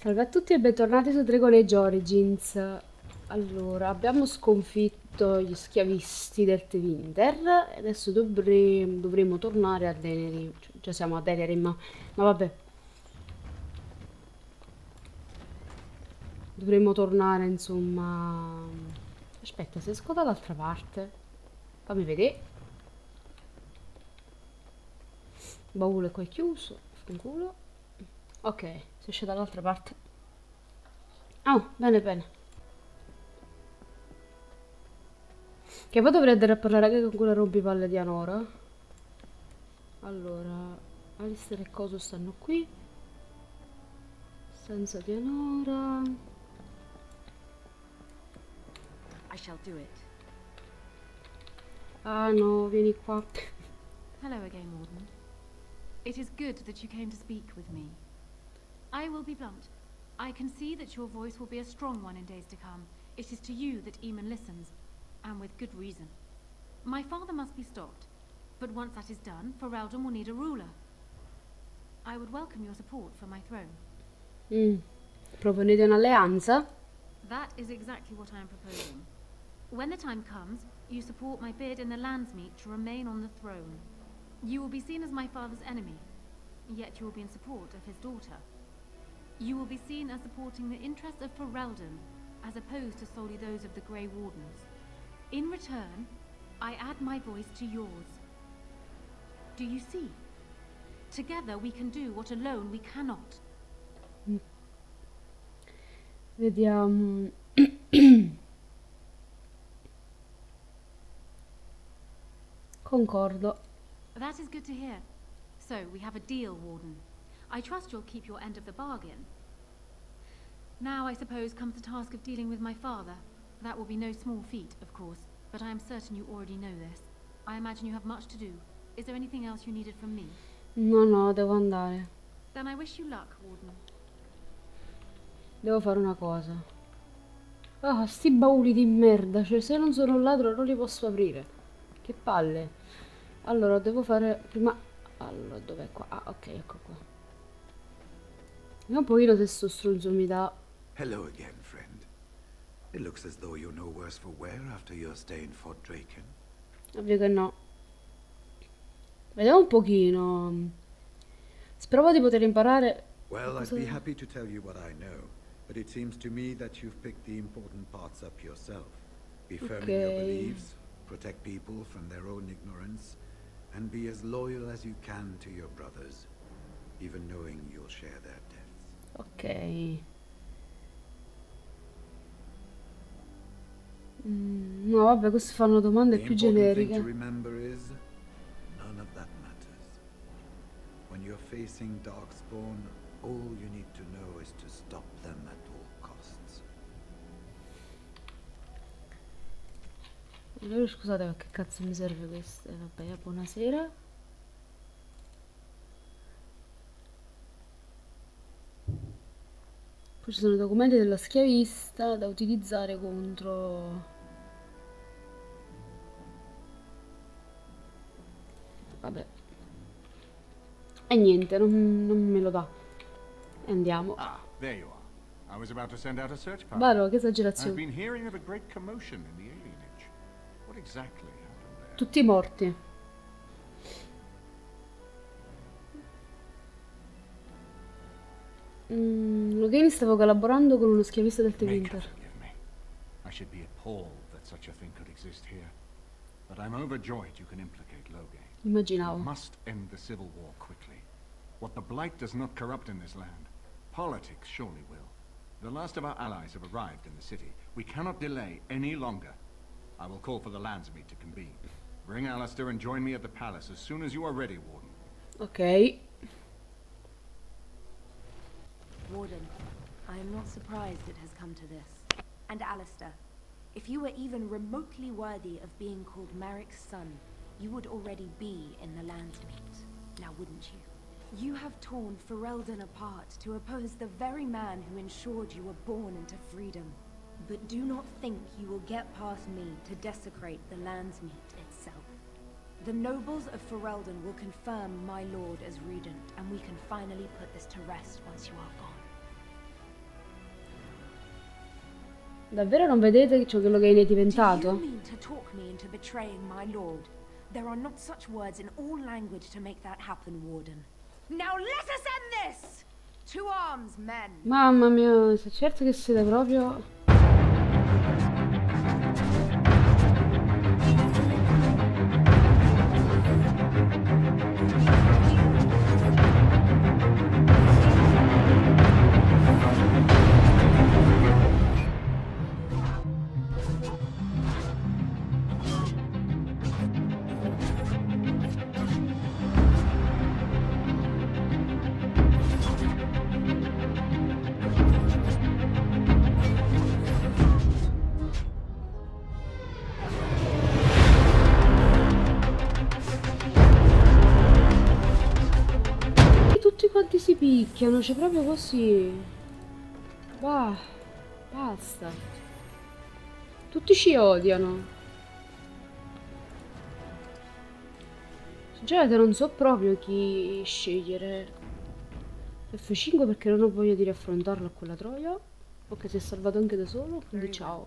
Salve a tutti e bentornati su Dragon Age Origins. Allora, abbiamo sconfitto gli schiavisti del Tevinter e adesso dovremo tornare a Denerim. Cioè, già siamo a Denerim, ma vabbè. Dovremmo tornare, insomma... Aspetta, se esco dall'altra parte. Fammi vedere. Baule qua è chiuso. Fanculo. Ok, si esce dall'altra parte. Oh, bene, bene. Che poi dovrei andare a parlare anche con quella rompipalle di Anora. Allora, Alistair e Coso stanno qui. Stanza di Anora. I shall do it. Ah no, vieni qua. Hello again, Warden. It is good that you came to speak with me. I will be blunt. I can see that your voice will be a strong one in days to come. It is to you that Eamon listens, and with good reason. My father must be stopped, but once that is done, Ferelden will need a ruler. I would welcome your support for my throne. Proponete un'alleanza? That is exactly what I am proposing. When the time comes, you support my bid in the Landsmeet to remain on the throne. You will be seen as my father's enemy, yet you will be in support of his daughter. You will be seen as supporting the interests of Ferelden, as opposed to solely those of the Grey Wardens. In return, I add my voice to yours. Do you see? Together we can do what alone we cannot. Vediamo. Concordo. That is good to hear. So, we have a deal, Warden. I trust you'll keep your end of the bargain. Now, I suppose, comes the task of dealing with my father. That will be no small feat, of course, but I am certain you already know this. I imagine you have much to do. Is there anything else you needed from me? No, no, devo andare. Then I wish you luck, Warden. Devo fare una cosa. Ah, sti bauli di merda. Cioè, se non sono un ladro non li posso aprire. Che palle. Allora, devo fare prima... Allora, dov'è qua? Ah, ok, ecco qua. Vediamo un pochino se sto stronzo mi dà... Hello again, friend. It looks as though you're no worse for wear after your stay in Fort Draken. Ovvio che no. Vediamo un pochino. Speravo di poter imparare... Well, I'd be happy to tell you what I know, but it seems to me that you've picked the important parts up yourself. Be firm in your beliefs, protect people from their own ignorance, and be as loyal as you can to your brothers, even knowing you'll share their deaths. Ok. No, vabbè, queste fanno domande The più important thing to generiche. remember is, none of that matters. When you're facing Darkspawn, all you need to know is to stop them at all costs. Allora, scusate, ma che cazzo mi serve questo? Vabbè, buonasera. Poi ci sono i documenti della schiavista da utilizzare contro... Vabbè. E niente, non me lo dà. E andiamo. Ah, there you are. I was about to send out a search party. Varo, che I've esagerazione. been hearing of a great commotion in the alienage. What exactly happened there? Tutti morti. Loghini stava collaborando con uno schiavista del May God Tevinter. forgive me. I should be appalled that such a thing could exist here. But I'm overjoyed you can implicate Loghain. We Immaginavo. must end the civil war quickly. What the Blight does not corrupt in this land, politics surely will. The last of our allies have arrived in the city. We cannot delay any longer. I will call for the Landsmeet to convene. Bring Alistair and join me at the palace as soon as you are ready, Warden. Ok. Warden, I am not surprised it has come to this. And Alistair, if you were even remotely worthy of being called Marik's son, you would already be in the Landsmeet. Now wouldn't you? You have torn Ferelden apart to oppose the very man who ensured you were born into freedom. But do not think you will get past me to desecrate the Landsmeet itself. The nobles of Ferelden will confirm my lord as regent, and we can finally put this to rest once you are gone. Davvero non vedete ciò che lo che è Do you diventato? mean to talk me into betraying my lord? There are not such words in all language to make that happen, Warden. Now let us end this! To arms, men! Mamma mia, sei certo che siete proprio... E tutti quanti si picchiano, c'è proprio così. Bah, basta. Tutti ci odiano. Sinceramente non so proprio chi scegliere. F5 perché non ho voglia di riaffrontarlo a quella troia. Ok, si è salvato anche da solo, quindi ciao.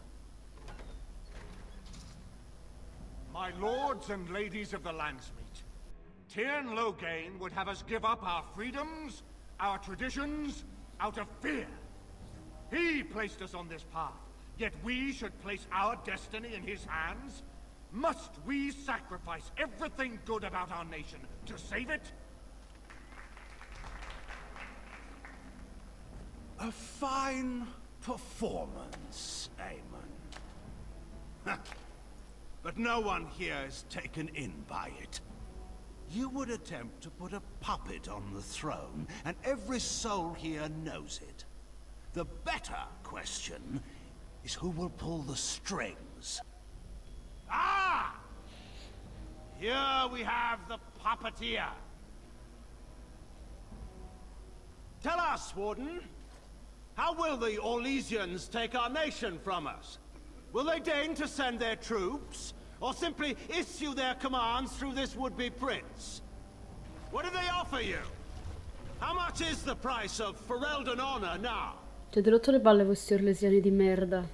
My lords and ladies of the Landsmeet, Tyrn Loghain would have us give up our freedoms, our traditions, out of fear. He placed us on this path, yet we should place our destiny in his hands? Must we sacrifice everything good about our nation to save it? A fine performance, Aemon. But no one here is taken in by it. You would attempt to put a puppet on the throne, and every soul here knows it. The better question is who will pull the strings. Ah! Here we have the puppeteer. Tell us, Warden, how will the Orlesians take our nation from us? Will they deign to send their troops, or simply issue their commands through this would-be prince? What do they offer you? How much is the price of Ferelden honor now? Ci avete rotto le palle questi orlesiani di merda.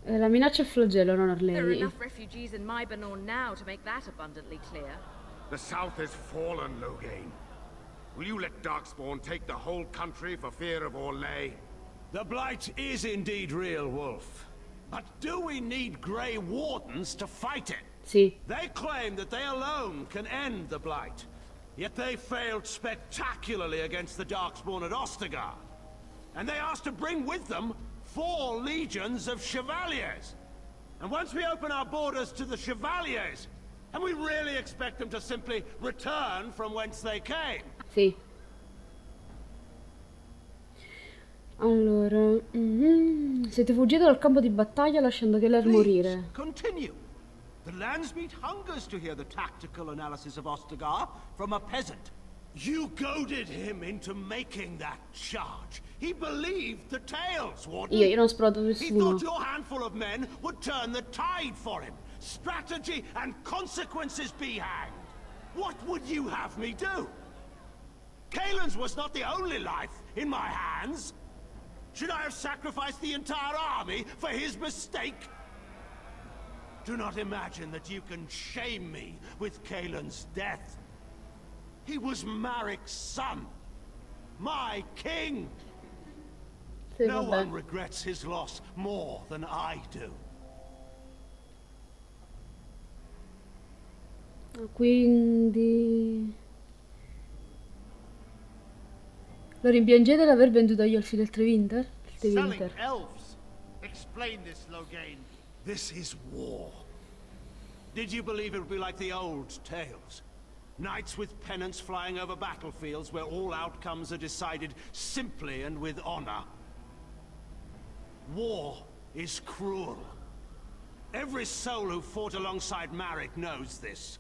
La minaccia è flagello, non There are Orleni. enough refugees in Mybanor now to make that abundantly clear. The South has fallen, Loghain. Will you let Darkspawn take the whole country for fear of Orlais? The Blight is indeed real, Wolf. But do we need Grey Wardens to fight it? Sì. They claim that they alone can end the Blight. Yet they failed spectacularly against the Darkspawn at Ostergard. And they asked to bring with them 4 legions of Chevaliers. And once we open our borders to the Chevaliers, and we really expect them to simply return from whence they came? Sì. Allora, siete fuggiti dal campo di battaglia lasciando Keller morire. Continue. The Landsmeet hungers to hear the tactical analysis of Ostergar from a peasant. You goaded him into making that charge. He believed the tales, Warden. Io non ho sparato He nessuno. thought your handful of men would turn the tide for him. Strategy and consequences be hanged. What would you have me do? Kaelin's was not the only life in my hands. Should I have sacrificed the entire army for his mistake? Do not imagine that you can shame me with Kaelin's death. He was Marik's son. My king. Sì, No vabbè. one regrets his loss more than I do. Quindi... Lo rimpiangete l'aver venduto agli elfi del Trewinter? Il Trewinter. elves. Explain this, Loghain. This is war. Did you believe it would be like the old tales? Knights with pennants flying over battlefields where all outcomes are decided simply and with honor. War is cruel. Every soul who fought alongside Marik knows this.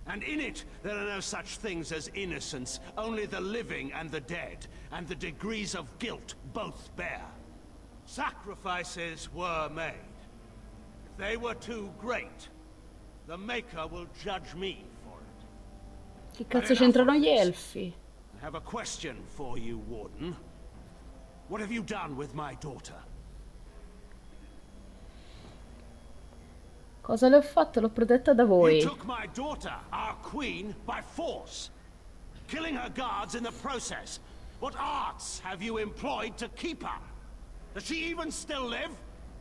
And in it, there are no such things as innocence, only the living and the dead, and the degrees of guilt both bear. Sacrifices were made. If they were too great, the Maker will judge me for it. Che cazzo c'entrano gli elfi? I have a question for you, Warden. What have you done with my daughter? Cosa le ho fatto? L'ho protetta da You voi. took my daughter, our queen, by force, killing her guards in the process. What arts have you employed to keep her? Does she even still live?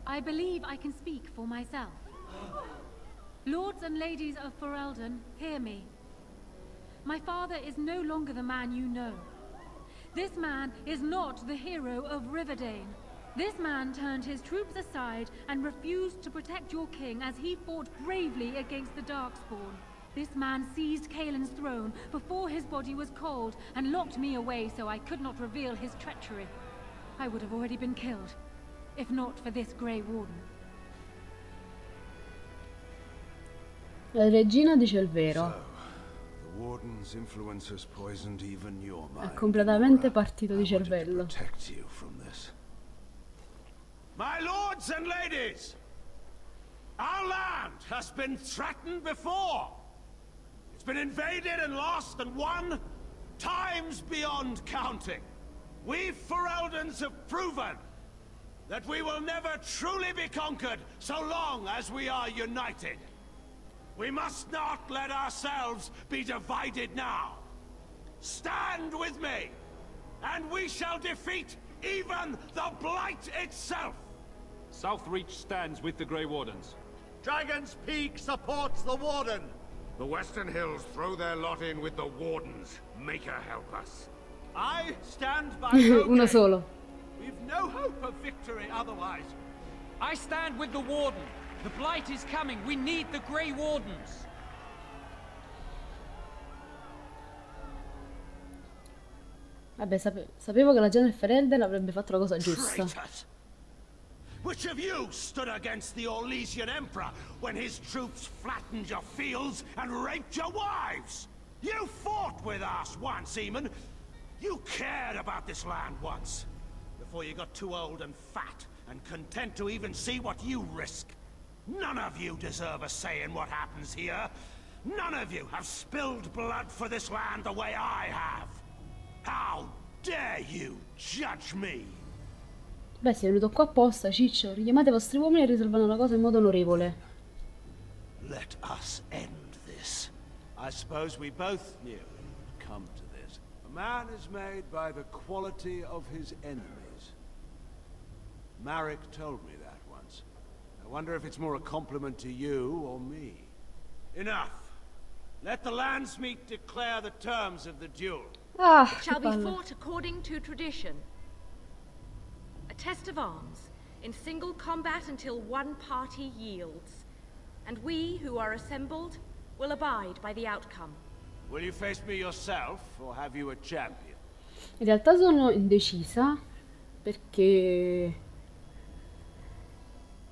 I believe I can speak for myself. Lords and ladies of Ferelden, hear me. My father is no longer the man you know. This man is not the hero of Riverdane. This man turned his troops aside and refused to protect your king as he fought bravely against the Darkspawn. This man seized Kaelin's throne before his body was cold and locked me away so I could not reveal his treachery. I would have already been killed, if not for this Grey Warden. La regina dice il vero. The Warden's influence has poisoned even your mind. È completamente partito di cervello. Protect you from this. My lords and ladies, our land has been threatened before. It's been invaded and lost and won times beyond counting. We Fereldans have proven that we will never truly be conquered so long as we are united. We must not let ourselves be divided now. Stand with me, and we shall defeat even the Blight itself! Southreach stands with the Grey Wardens. Dragon's Peak supports the Warden! The Western Hills throw their lot in with the Wardens. Make her help us. I stand by Uno solo. We've no hope of victory otherwise. I stand with the Warden. The Blight is coming. We need the Grey Wardens. Vabbè, sapevo che la gente del Ferelden avrebbe fatto la cosa giusta. Traitors! Which of you stood against the Orlesian Emperor when his troops flattened your fields and raped your wives? You fought with us once, Eamon. You cared about this land once. Before you got too old and fat and content to even see what you risk. None of you deserve a say in what happens here. None of you have spilled blood for this land the way I have. How dare you judge me? Beh, sei venuto qua apposta, Ciccio. Richiamate i vostri uomini e risolvano la cosa in modo onorevole. Let us end this. I suppose we both knew it would come to this. A man is made by the quality of his enemies. Marek told me that once. I wonder if it's more a compliment to you or me. Enough. Let the Landsmeet declare the terms of the duel. Ah, It shall che be palle. fought according to tradition. A test of arms, in single combat until one party yields. And we, who are assembled, will abide by the outcome. Will you face me yourself, or have you a champion? In realtà sono indecisa perché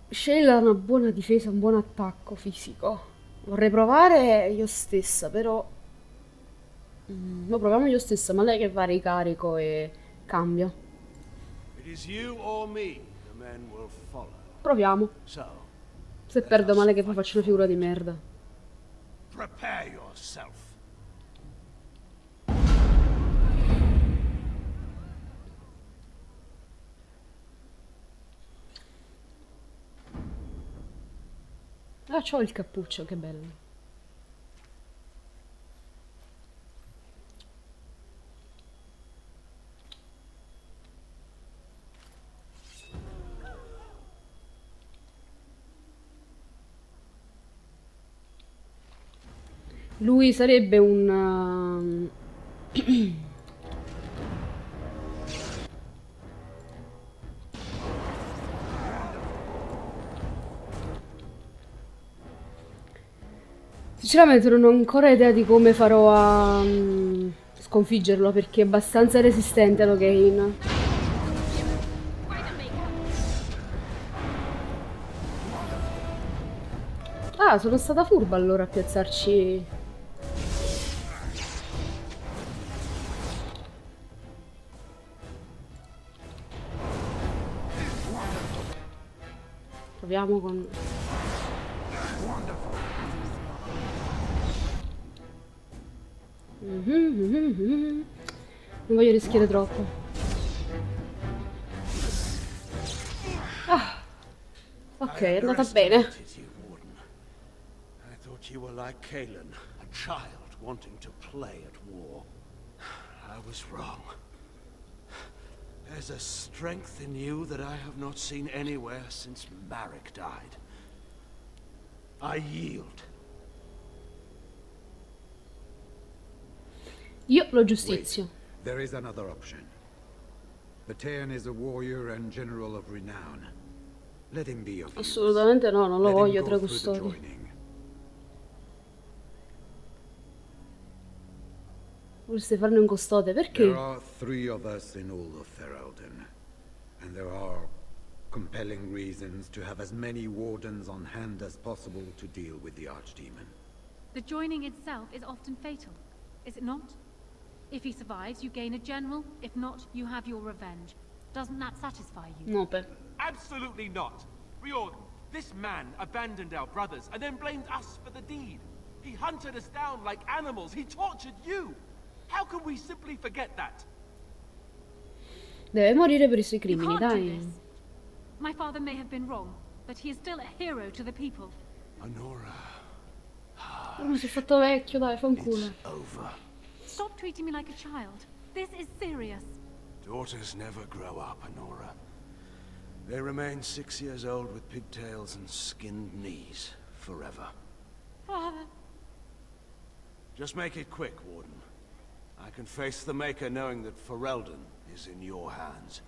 Sheila ha una buona difesa, un buon attacco fisico. Vorrei provare io stessa, però lo proviamo io stessa, ma lei che va ricarico e cambia. It is you or me the men will follow. Proviamo. So, Se perdo male che poi faccio una figura di merda. prepare yourself. Ah, c'ho il cappuccio, che bello. Lui sarebbe un... Sinceramente non ho ancora idea di come farò a sconfiggerlo perché è abbastanza resistente a Logain. Ah, sono stata furba allora a piazzarci. Proviamo con... Non voglio rischiare troppo. Ok, I è andata bene. underestimated you, Warden. I thought you were like Kalen, a child wanting to play at war. I was wrong. There's a strength in you that I have not seen anywhere since Marek died. I yield. Io lo Wait, giustizio. there is another option. Bataeon is a warrior and general of renown. Let him be of use. Assolutamente no, non lo Let him voglio go tra through the custodi. joining. Vorreste farne un custode, perché? There are 3 of us in all of Ferelden, and there are compelling reasons to have as many wardens on hand as possible to deal with the Archdemon. The joining itself is often fatal, is it not? If he survives, you gain a general. If not, you have your revenge. Doesn't that satisfy you? Nope. Absolutely not. Riordan, this man abandoned our brothers and then blamed us for the deed. He hunted us down like animals. He tortured you. How can we simply forget that? Deve morire per i suoi You crimini, can't do dai. this. My father may have been wrong, but he is still a hero to the people. Honora, Oh, si è fatto vecchio, dai, fa un culo. it's over. Stop treating me like a child. This is serious. Daughters never grow up, Honora. They remain 6 years old with pigtails and skinned knees forever. Father. Just make it quick, Warden. I can face the Maker knowing that Ferelden is in your hands.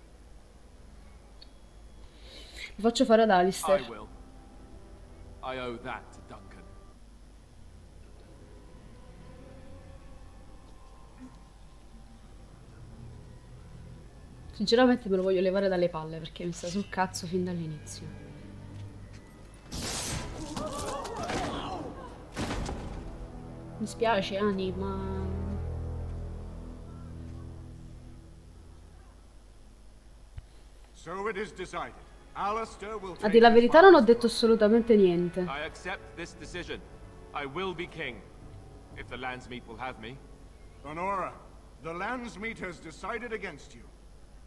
Lo faccio fare ad I Alistair. will. I owe that to Duncan. Sinceramente me lo voglio levare dalle palle perché mi sta sul cazzo fin dall'inizio. Mi spiace, Ani, ma... So it is decided. Alistair will A take dire la his verità non ho father's detto throne. assolutamente niente. I accept this decision. I will be king. If the Landsmeet will have me. Honora, the Landsmeet has decided against you.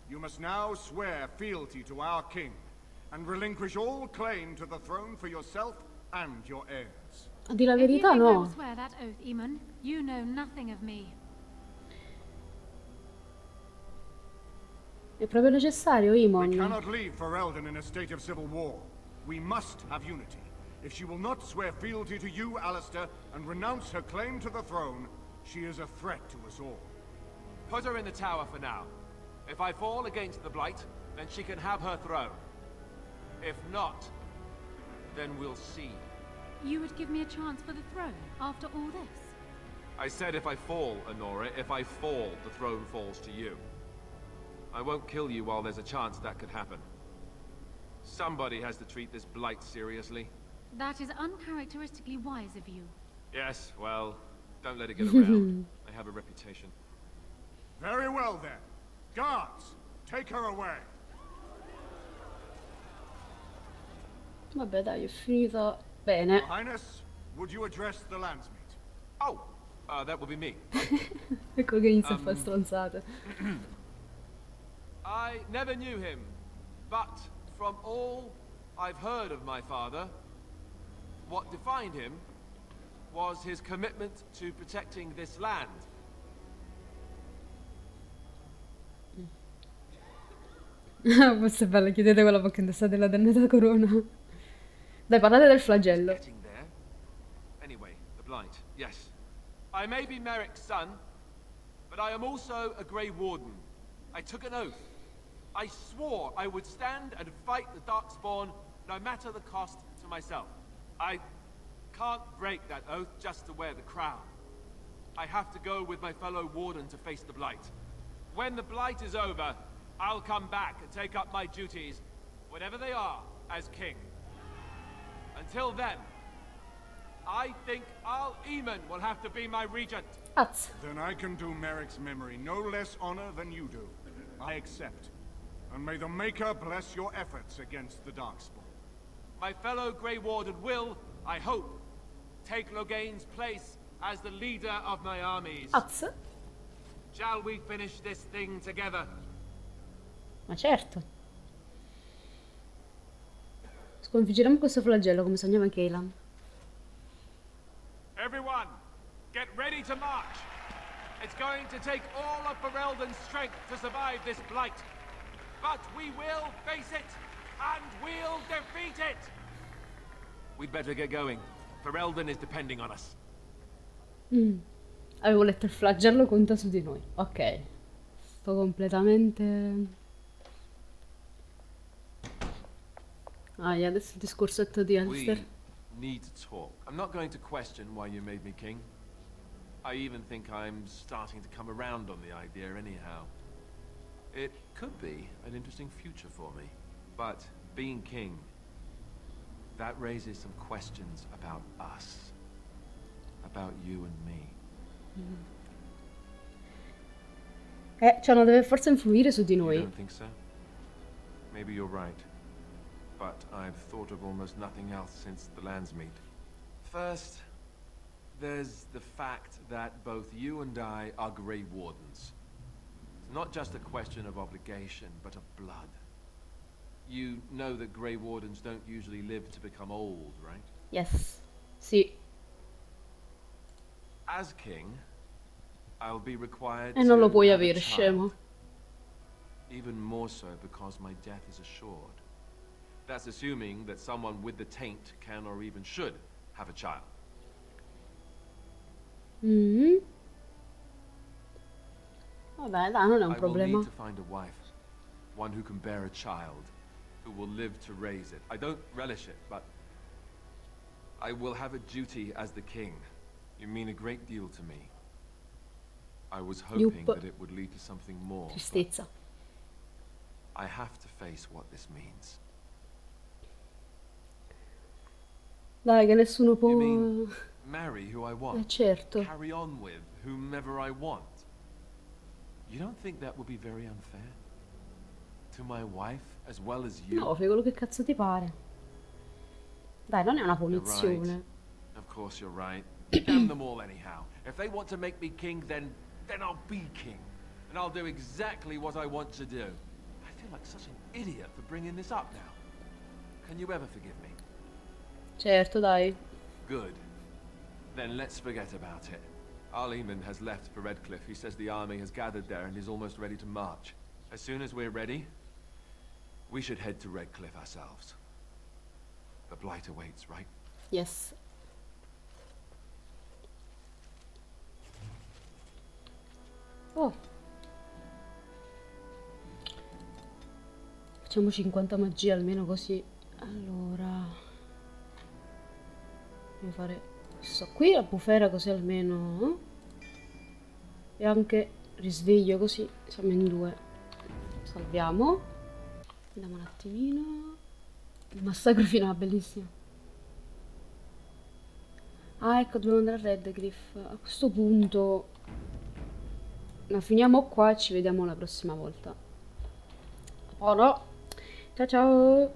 You must now swear fealty to our king, and relinquish all claim to the throne for yourself and your heirs. A dire la If you verità think I will no. swear that oath, Eamon, you know nothing of me. È proprio necessario, We Imon. cannot leave Ferelden in a state of civil war. We must have unity. If she will not swear fealty to you, Alistair, and renounce her claim to the throne, she is a threat to us all. Put her in the tower for now. If I fall against the Blight, then she can have her throne. If not, then we'll see. You would give me a chance for the throne after all this? I said if I fall, Honora. If I fall, the throne falls to you. I won't kill you while there's a chance that could happen. Somebody has to treat this Blight seriously. That is uncharacteristically wise of you. Yes, well, don't let it get around. I have a reputation. Very well then. Guards, take her away. Vabbè, dai, ho finito bene. Your Highness, would you address the Landsmeet? Oh, that will be me. Ecco che inizia a fare stronzate. I never knew him, but from all I've heard of my father, what defined him was his commitment to protecting this land. Questo è bello, chiudete quella bocca indossate la dannata corona. Dai, parlate del flagello. Getting there. Anyway, the Blight, yes. I may be Merrick's son, but I am also a Grey Warden. I took an oath. I swore I would stand and fight the Darkspawn, no matter the cost to myself. I can't break that oath just to wear the crown. I have to go with my fellow Warden to face the Blight. When the Blight is over, I'll come back and take up my duties, whatever they are, as king. Until then, I think Al Eamon will have to be my regent. Cazzo. Then I can do Merrick's memory no less honor than you do. I accept. And may the Maker bless your efforts against the Darkspawn. My fellow Grey Warden will, I hope, take Loghain's place as the leader of my armies. Cazzo. Shall we finish this thing together? Ma certo. Sconfiggeremo questo flagello come sognava Kaylan. Everyone, get ready to march. It's going to take all of Ferelden's strength to survive this blight. But we will face it, and we'll defeat it! We'd better get going. Ferelden is depending on us. Avevo letto il flagello conta su di noi. Ok. Sto completamente... Ah, e adesso il discorsetto di Alistair. We need to talk. I'm not going to question why you made me king. I even think I'm starting to come around on the idea anyhow. It could be an interesting future for me. But being king, that raises some questions about us. About you and me. Cioè non deve forse influire su di You noi. don't think so? Maybe you're right. But I've thought of almost nothing else since the Landsmeet. First, there's the fact that both you and I are Grey Wardens. It's not just a question of obligation, but of blood. You know that Grey Wardens don't usually live to become old, right? Yes. Sì. As king, I'll be required E non lo to puoi have a avere, scemo. child. Even more so because my death is assured. That's assuming that someone with the taint can or even should have a child. Vabbè, dai, non è un I will problema. need to find a wife, one who can bear a child, who will live to raise it. I don't relish it, but I will have a duty as the king. You mean a great deal to me. I was hoping Yup. that it would lead to something more. But Tristezza. I have to face what this means. Dai, che nessuno può... You mean marry who I want? certo. Carry on with whomever I want? You don't think that would be very unfair? To my wife as well as you? No, fai quello che cazzo ti pare. Dai, non è una You're punizione. right. Of course you're right. Damn them all anyhow. If they want to make me king, then I'll be king. And I'll do exactly what I want to do. I feel like such an idiot for bringing this up now. Can you ever forgive me? Certo, dai. Good. Then let's forget about it. Arleman has left for Redcliffe. He says the army has gathered there and is almost ready to march. As soon as we're ready, we should head to Redcliffe ourselves. The blight awaits, right? Yes. Oh. Facciamo 50 magie almeno così. Allora. Devo fare questo qui, la bufera così almeno. E anche risveglio così. Siamo in due. Salviamo. Andiamo un attimino. Il massacro finale, bellissimo. Ah, ecco, dobbiamo andare a Redcliffe. A questo punto la finiamo qua e ci vediamo la prossima volta. Ora. Ciao ciao.